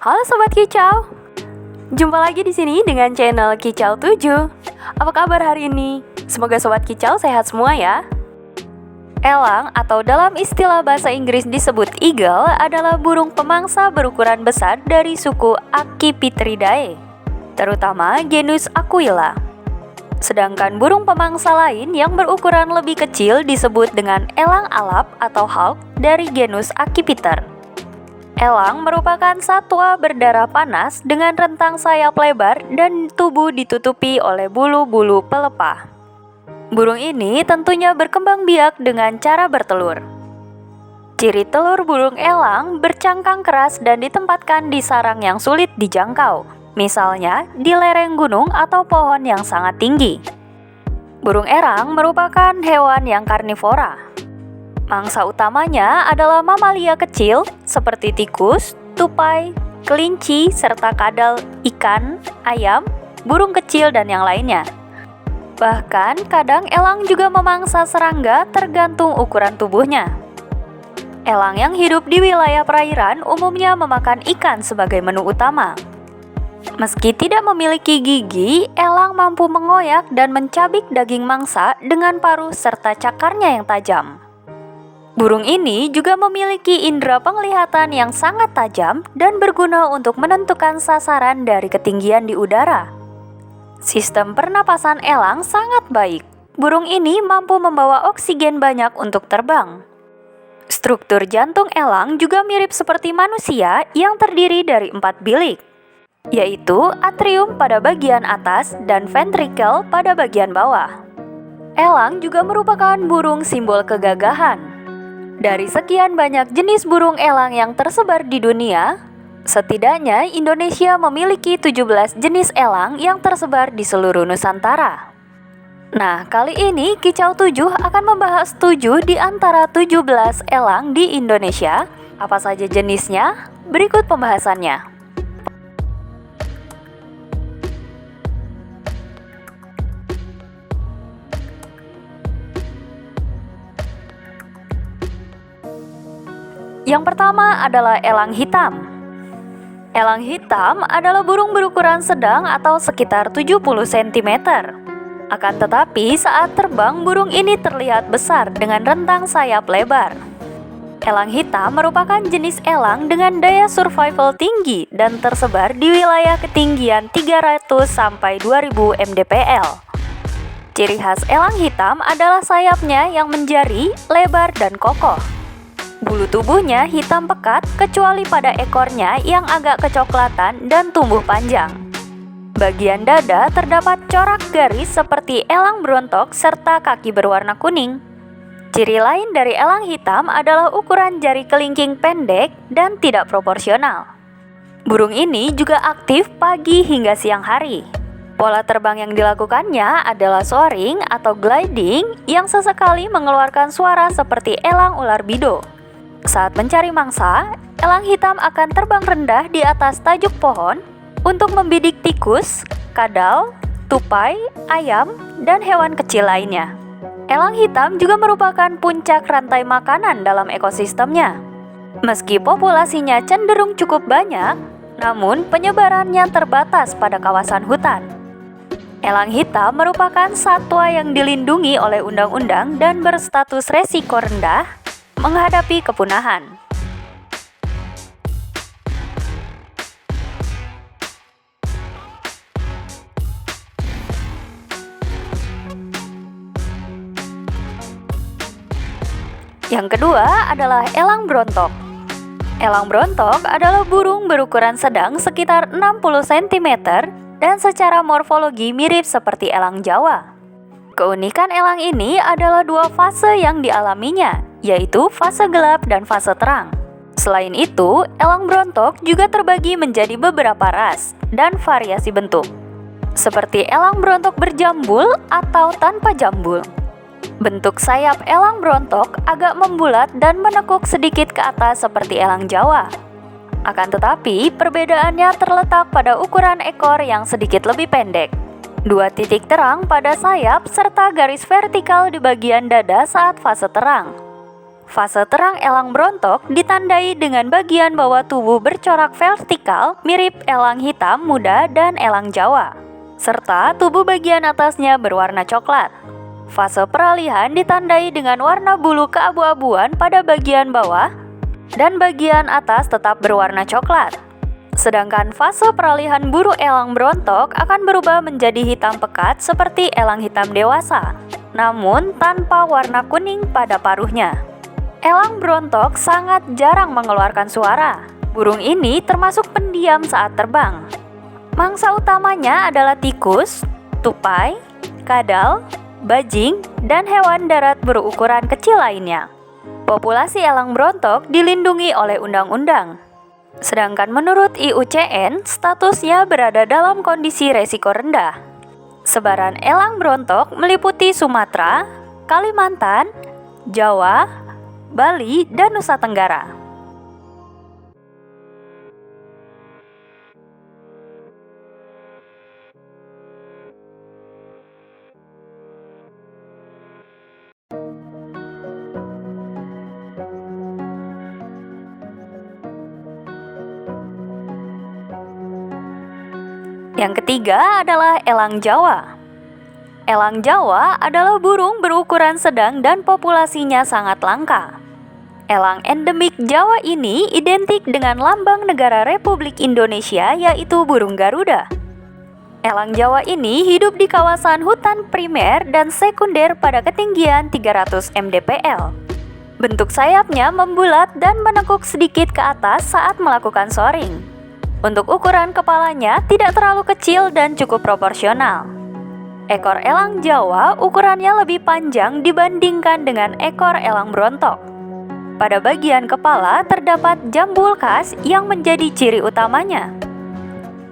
Halo Sobat Kicau, jumpa lagi di sini dengan channel Kicau 7. Apa kabar hari ini? Semoga Sobat Kicau sehat semua ya. Elang atau dalam istilah bahasa Inggris disebut eagle adalah burung pemangsa berukuran besar dari suku Accipitridae, terutama genus Aquila. Sedangkan burung pemangsa lain yang berukuran lebih kecil disebut dengan elang alap atau hawk dari genus Accipiter. Elang merupakan satwa berdarah panas dengan rentang sayap lebar dan tubuh ditutupi oleh bulu-bulu pelepah. Burung ini tentunya berkembang biak dengan cara bertelur. Ciri telur burung elang bercangkang keras dan ditempatkan di sarang yang sulit dijangkau, misalnya di lereng gunung atau pohon yang sangat tinggi. Burung elang merupakan hewan yang karnivora. Mangsa utamanya adalah mamalia kecil seperti tikus, tupai, kelinci, serta kadal, ikan, ayam, burung kecil, dan yang lainnya. Bahkan kadang elang juga memangsa serangga tergantung ukuran tubuhnya. Elang yang hidup di wilayah perairan umumnya memakan ikan sebagai menu utama. Meski tidak memiliki gigi, elang mampu mengoyak dan mencabik daging mangsa dengan paruh serta cakarnya yang tajam. Burung ini juga memiliki indera penglihatan yang sangat tajam dan berguna untuk menentukan sasaran dari ketinggian di udara. Sistem pernapasan elang sangat baik. Burung ini mampu membawa oksigen banyak untuk terbang. Struktur jantung elang juga mirip seperti manusia yang terdiri dari 4 bilik, yaitu atrium pada bagian atas dan ventrikel pada bagian bawah. Elang juga merupakan burung simbol kegagahan. Dari sekian banyak jenis burung elang yang tersebar di dunia, setidaknya Indonesia memiliki 17 jenis elang yang tersebar di seluruh Nusantara. Nah, kali ini Kicau 7 akan membahas 7 di antara 17 elang di Indonesia. Apa saja jenisnya? Berikut pembahasannya. Yang pertama adalah elang hitam. Elang hitam adalah burung berukuran sedang atau sekitar 70 cm. Akan tetapi saat terbang burung ini terlihat besar dengan rentang sayap lebar. Elang hitam merupakan jenis elang dengan daya survival tinggi dan tersebar di wilayah ketinggian 300 sampai 2000 mdpl. Ciri khas elang hitam adalah sayapnya yang menjari, lebar, dan kokoh. Bulu tubuhnya hitam pekat kecuali pada ekornya yang agak kecoklatan dan tumbuh panjang. Bagian dada terdapat corak garis seperti elang brontok serta kaki berwarna kuning. Ciri lain dari elang hitam adalah ukuran jari kelingking pendek dan tidak proporsional. Burung ini juga aktif pagi hingga siang hari. Pola terbang yang dilakukannya adalah soaring atau gliding yang sesekali mengeluarkan suara seperti elang ular bido. Saat mencari mangsa, elang hitam akan terbang rendah di atas tajuk pohon untuk membidik tikus, kadal, tupai, ayam, dan hewan kecil lainnya. Elang hitam juga merupakan puncak rantai makanan dalam ekosistemnya. Meski populasinya cenderung cukup banyak, namun penyebarannya terbatas pada kawasan hutan. Elang hitam merupakan satwa yang dilindungi oleh undang-undang dan berstatus resiko rendah menghadapi kepunahan. Yang kedua adalah elang brontok. Elang brontok adalah burung berukuran sedang sekitar 60 cm dan secara morfologi mirip seperti elang Jawa. Keunikan elang ini adalah 2 fase yang dialaminya, yaitu fase gelap dan fase terang. Selain itu, elang brontok juga terbagi menjadi beberapa ras dan variasi bentuk, seperti elang brontok berjambul atau tanpa jambul. Bentuk sayap elang brontok agak membulat dan menekuk sedikit ke atas seperti elang Jawa. Akan tetapi, perbedaannya terletak pada ukuran ekor yang sedikit lebih pendek. 2 titik terang pada sayap serta garis vertikal di bagian dada saat fase terang. Fase terang elang berontok ditandai dengan bagian bawah tubuh bercorak vertikal mirip elang hitam muda dan elang Jawa, serta tubuh bagian atasnya berwarna coklat. Fase peralihan ditandai dengan warna bulu keabu-abuan pada bagian bawah dan bagian atas tetap berwarna coklat. Sedangkan fase peralihan buru elang berontok akan berubah menjadi hitam pekat seperti elang hitam dewasa, namun tanpa warna kuning pada paruhnya. Elang berontok sangat jarang mengeluarkan suara. Burung ini termasuk pendiam saat terbang. Mangsa utamanya adalah tikus, tupai, kadal, bajing, dan hewan darat berukuran kecil lainnya. Populasi elang berontok dilindungi oleh undang-undang. Sedangkan menurut IUCN, statusnya berada dalam kondisi resiko rendah. Sebaran elang berontok meliputi Sumatera, Kalimantan, Jawa, Bali, dan Nusa Tenggara. Yang ketiga adalah elang Jawa. Elang Jawa adalah burung berukuran sedang dan populasinya sangat langka. Elang endemik Jawa ini identik dengan lambang negara Republik Indonesia, yaitu burung Garuda. Elang Jawa ini hidup di kawasan hutan primer dan sekunder pada ketinggian 300 mdpl. Bentuk sayapnya membulat dan menekuk sedikit ke atas saat melakukan soaring. Untuk ukuran kepalanya tidak terlalu kecil dan cukup proporsional. Ekor elang Jawa ukurannya lebih panjang dibandingkan dengan ekor elang berontok. Pada bagian kepala terdapat jambul khas yang menjadi ciri utamanya.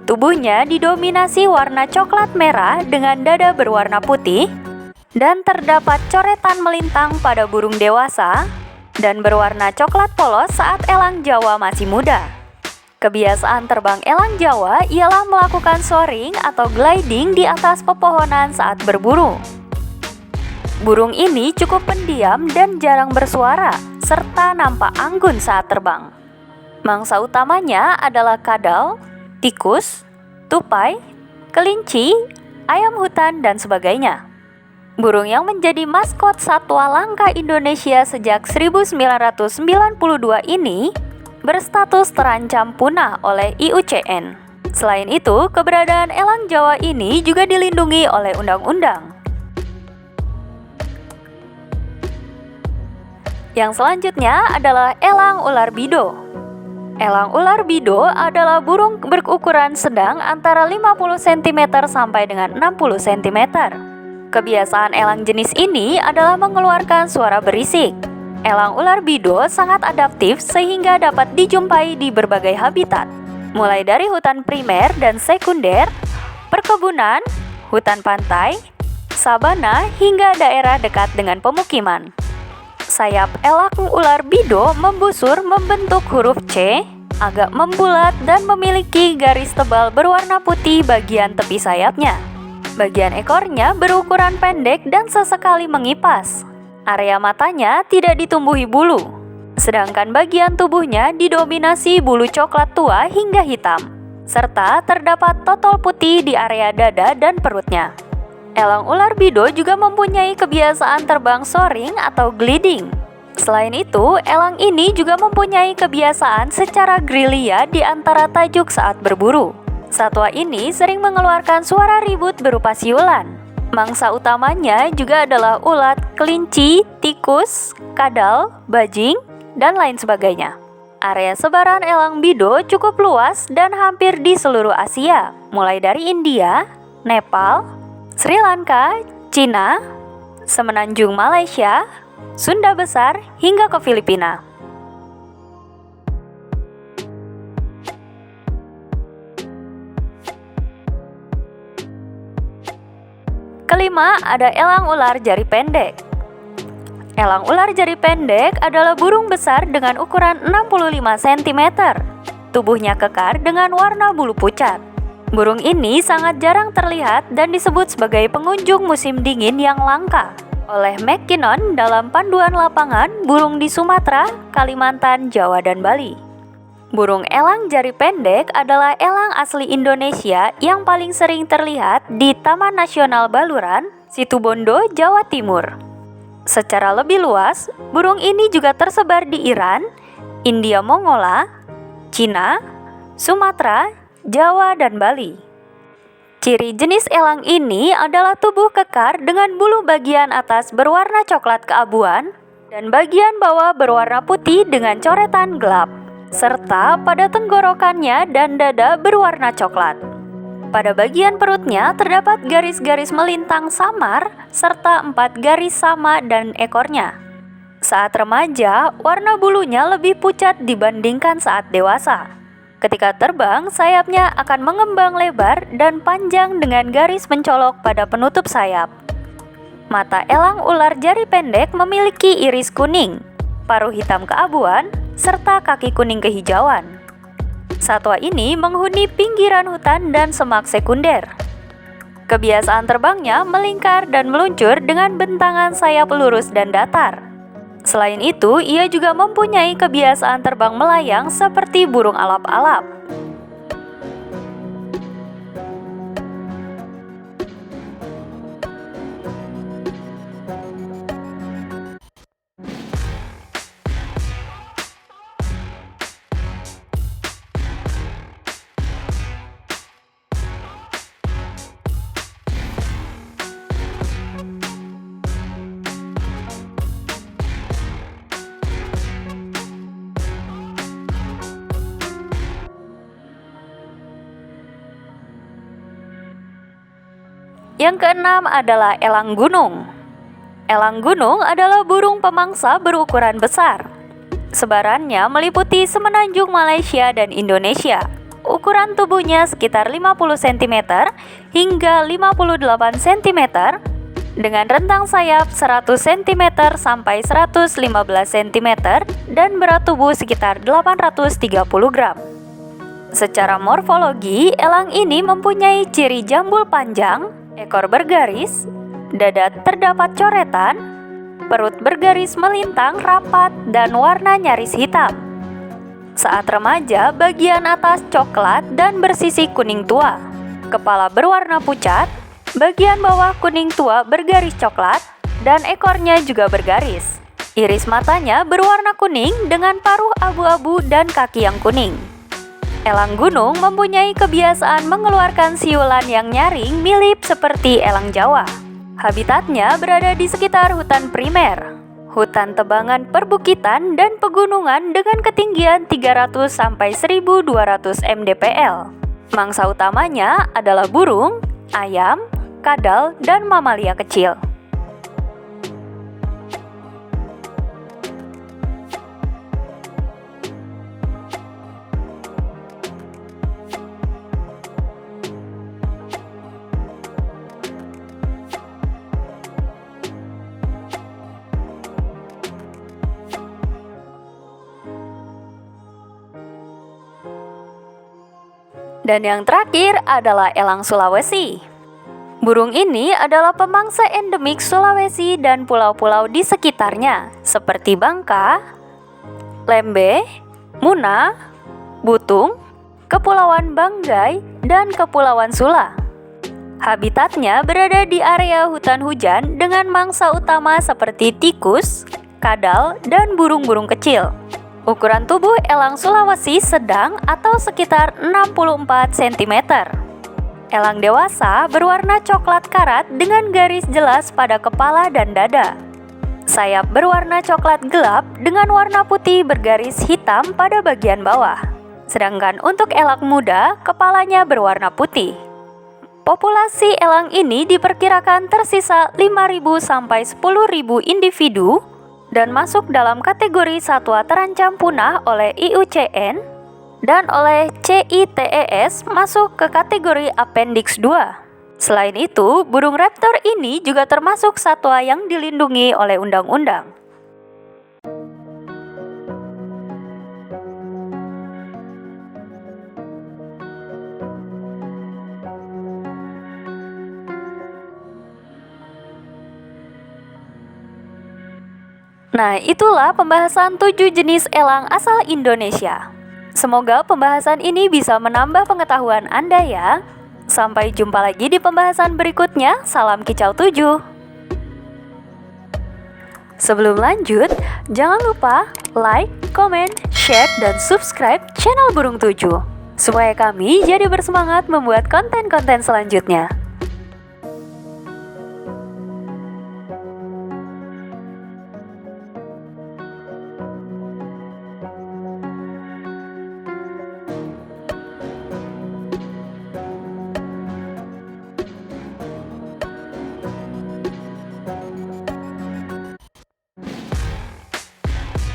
Tubuhnya didominasi warna coklat merah dengan dada berwarna putih, dan terdapat coretan melintang pada burung dewasa dan berwarna coklat polos saat elang Jawa masih muda. Kebiasaan terbang elang Jawa ialah melakukan soaring atau gliding di atas pepohonan saat berburu. Burung ini cukup pendiam dan jarang bersuara, serta nampak anggun saat terbang. Mangsa utamanya adalah kadal, tikus, tupai, kelinci, ayam hutan, dan sebagainya. Burung yang menjadi maskot satwa langka Indonesia sejak 1992 ini berstatus terancam punah oleh IUCN. Selain itu, keberadaan elang Jawa ini juga dilindungi oleh undang-undang. Yang selanjutnya adalah elang ular bido. Elang ular bido adalah burung berukuran sedang antara 50 cm sampai dengan 60 cm. Kebiasaan elang jenis ini adalah mengeluarkan suara berisik. Elang ular bido sangat adaptif sehingga dapat dijumpai di berbagai habitat, mulai dari hutan primer dan sekunder, perkebunan, hutan pantai, sabana, hingga daerah dekat dengan pemukiman. Sayap elang ular bido membusur membentuk huruf C, agak membulat dan memiliki garis tebal berwarna putih bagian tepi sayapnya. Bagian ekornya berukuran pendek dan sesekali mengipas. Area matanya tidak ditumbuhi bulu, sedangkan bagian tubuhnya didominasi bulu coklat tua hingga hitam, serta terdapat totol putih di area dada dan perutnya. Elang ular bido juga mempunyai kebiasaan terbang soaring atau gliding. Selain itu, elang ini juga mempunyai kebiasaan secara gerilya di antara tajuk saat berburu. Satwa ini sering mengeluarkan suara ribut berupa siulan. Mangsa utamanya juga adalah ulat, kelinci, tikus, kadal, bajing, dan lain sebagainya. Area sebaran elang bido cukup luas dan hampir di seluruh Asia, mulai dari India, Nepal, Sri Lanka, Cina, semenanjung Malaysia, Sunda Besar, hingga ke Filipina. Kelima, ada elang ular jari pendek. Elang ular jari pendek adalah burung besar dengan ukuran 65 cm. Tubuhnya kekar dengan warna bulu pucat. Burung ini sangat jarang terlihat dan disebut sebagai pengunjung musim dingin yang langka. oleh McKinnon dalam panduan lapangan burung di Sumatera, Kalimantan, Jawa, dan Bali. Burung elang jari pendek adalah elang asli Indonesia yang paling sering terlihat di Taman Nasional Baluran, Situbondo, Jawa Timur. Secara lebih luas, burung ini juga tersebar di Iran, India Mongola, Cina, Sumatera, Jawa, dan Bali. Ciri jenis elang ini adalah tubuh kekar dengan bulu bagian atas berwarna coklat keabuan dan bagian bawah berwarna putih dengan coretan gelap, serta pada tenggorokannya dan dada berwarna coklat. Pada bagian perutnya terdapat garis-garis melintang samar serta 4 garis sama dan ekornya. Saat remaja, warna bulunya lebih pucat dibandingkan saat dewasa. Ketika terbang, sayapnya akan mengembang lebar dan panjang dengan garis mencolok pada penutup sayap. Mata elang ular jari pendek memiliki iris kuning, paruh hitam keabuan, serta kaki kuning kehijauan. Satwa ini menghuni pinggiran hutan dan semak sekunder. Kebiasaan terbangnya melingkar dan meluncur dengan bentangan sayap lurus dan datar. Selain itu, ia juga mempunyai kebiasaan terbang melayang seperti burung alap-alap. Yang keenam adalah elang gunung. Elang gunung adalah burung pemangsa berukuran besar. Sebarannya meliputi semenanjung Malaysia dan Indonesia. Ukuran tubuhnya sekitar 50 cm hingga 58 cm dengan rentang sayap 100 cm sampai 115 cm dan berat tubuh sekitar 830 gram. Secara morfologi, elang ini mempunyai ciri jambul panjang, ekor bergaris, dada terdapat coretan, perut bergaris melintang rapat dan warna nyaris hitam. Saat remaja, bagian atas coklat dan bersisi kuning tua. Kepala berwarna pucat, bagian bawah kuning tua bergaris coklat, dan ekornya juga bergaris. Iris matanya berwarna kuning dengan paruh abu-abu dan kaki yang kuning. Elang gunung mempunyai kebiasaan mengeluarkan siulan yang nyaring mirip seperti elang Jawa. Habitatnya berada di sekitar hutan primer, hutan tebangan perbukitan dan pegunungan dengan ketinggian 300 sampai 1200 mdpl. Mangsa utamanya adalah burung, ayam, kadal, dan mamalia kecil. Dan yang terakhir adalah elang Sulawesi. Burung ini adalah pemangsa endemik Sulawesi dan pulau-pulau di sekitarnya, seperti Bangka, Lembe, Muna, Butung, Kepulauan Banggai, dan Kepulauan Sula. Habitatnya berada di area hutan hujan dengan mangsa utama seperti tikus, kadal, dan burung-burung kecil. Ukuran tubuh elang Sulawesi sedang atau sekitar 64 cm. Elang dewasa berwarna coklat karat dengan garis jelas pada kepala dan dada. Sayap berwarna coklat gelap dengan warna putih bergaris hitam pada bagian bawah. Sedangkan untuk elang muda, kepalanya berwarna putih. Populasi elang ini diperkirakan tersisa 5.000 sampai 10.000 individu dan masuk dalam kategori satwa terancam punah oleh IUCN dan oleh CITES masuk ke kategori Appendix 2. Selain itu, burung raptor ini juga termasuk satwa yang dilindungi oleh undang-undang. Nah, itulah pembahasan 7 jenis elang asal Indonesia. Semoga pembahasan ini bisa menambah pengetahuan Anda ya. Sampai jumpa lagi di pembahasan berikutnya. Salam Kicau 7. Sebelum lanjut, jangan lupa like, comment, share, dan subscribe channel Burung 7 supaya kami jadi bersemangat membuat konten-konten selanjutnya.